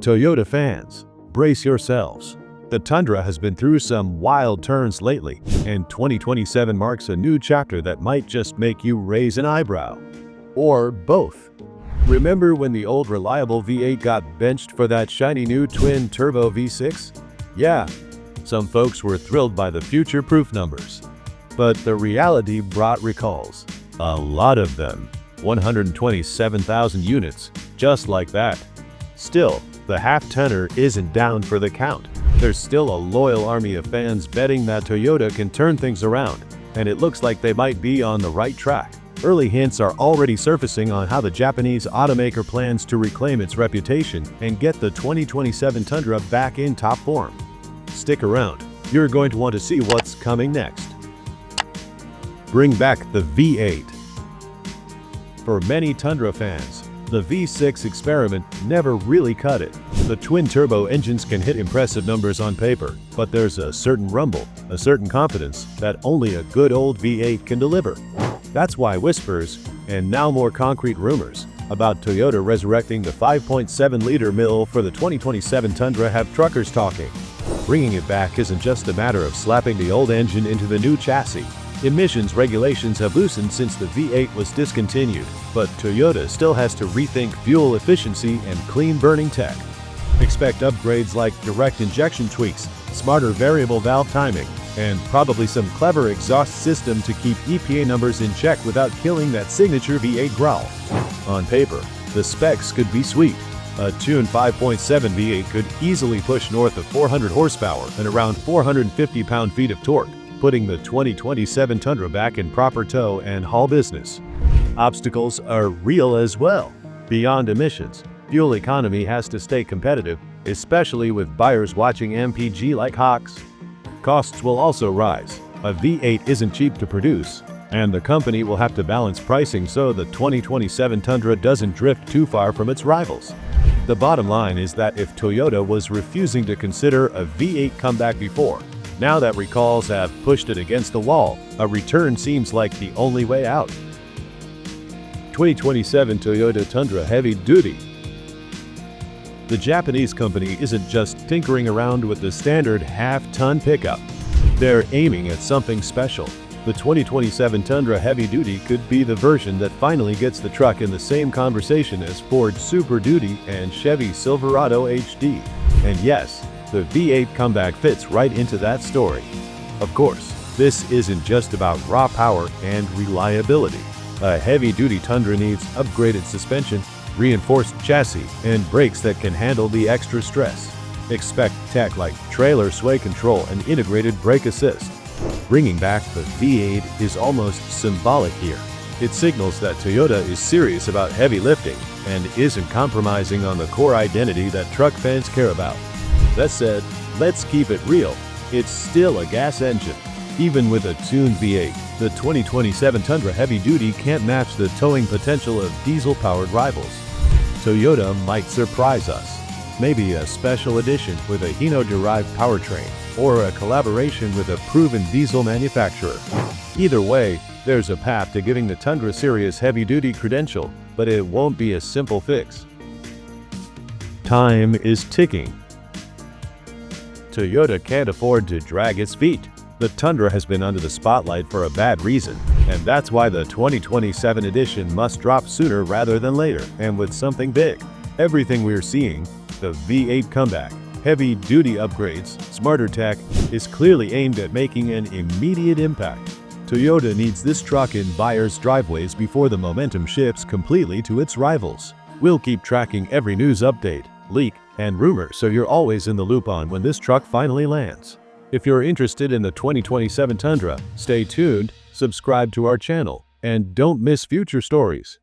Toyota fans, brace yourselves. The Tundra has been through some wild turns lately, and 2027 marks a new chapter that might just make you raise an eyebrow. Or both. Remember when the old reliable V8 got benched for that shiny new twin-turbo V6? Yeah, some folks were thrilled by the future-proof numbers. But the reality brought recalls. A lot of them. 127,000 units, just like that. Still, the half-tonner isn't down for the count. There's still a loyal army of fans betting that Toyota can turn things around, and it looks like they might be on the right track. Early hints are already surfacing on how the Japanese automaker plans to reclaim its reputation and get the 2027 Tundra back in top form. Stick around, you're going to want to see what's coming next. Bring back the V8. For many Tundra fans, the V6 experiment never really cut it. The twin-turbo engines can hit impressive numbers on paper, but there's a certain rumble, a certain confidence that only a good old V8 can deliver. That's why whispers, and now more concrete rumors, about Toyota resurrecting the 5.7-liter mill for the 2027 Tundra have truckers talking. Bringing it back isn't just a matter of slapping the old engine into the new chassis. Emissions regulations have loosened since the V8 was discontinued, but Toyota still has to rethink fuel efficiency and clean burning tech. Expect upgrades like direct injection tweaks, smarter variable valve timing, and probably some clever exhaust system to keep EPA numbers in check without killing that signature V8 growl. On paper, the specs could be sweet. A tuned 5.7 V8 could easily push north of 400 horsepower and around 450 pound-feet of torque, putting the 2027 Tundra back in proper tow and haul business. Obstacles are real as well. Beyond emissions, fuel economy has to stay competitive, especially with buyers watching MPG like hawks. Costs will also rise. A V8 isn't cheap to produce, and the company will have to balance pricing so the 2027 Tundra doesn't drift too far from its rivals. The bottom line is that if Toyota was refusing to consider a V8 comeback before, now that recalls have pushed it against the wall, a return seems like the only way out. 2027 Toyota Tundra Heavy Duty. The Japanese company isn't just tinkering around with the standard half-ton pickup. They're aiming at something special. The 2027 Tundra Heavy Duty could be the version that finally gets the truck in the same conversation as Ford Super Duty and Chevy Silverado HD. And yes, the V8 comeback fits right into that story. Of course, this isn't just about raw power and reliability. A heavy-duty Tundra needs upgraded suspension, reinforced chassis, and brakes that can handle the extra stress. Expect tech like trailer sway control and integrated brake assist. Bringing back the V8 is almost symbolic here. It signals that Toyota is serious about heavy lifting and isn't compromising on the core identity that truck fans care about. That said, let's keep it real. It's still a gas engine. Even with a tuned V8, the 2027 Tundra Heavy Duty can't match the towing potential of diesel-powered rivals. Toyota might surprise us. Maybe a special edition with a Hino-derived powertrain, or a collaboration with a proven diesel manufacturer. Either way, there's a path to giving the Tundra serious heavy-duty credential, but it won't be a simple fix. Time is ticking. Toyota can't afford to drag its feet. The Tundra has been under the spotlight for a bad reason, and that's why the 2027 edition must drop sooner rather than later, and with something big. Everything we're seeing, the V8 comeback, heavy-duty upgrades, smarter tech, is clearly aimed at making an immediate impact. Toyota needs this truck in buyers' driveways before the momentum shifts completely to its rivals. We'll keep tracking every news update, leak, and rumor so you're always in the loop on when this truck finally lands. If you're interested in the 2027 Tundra, stay tuned, subscribe to our channel, and don't miss future stories.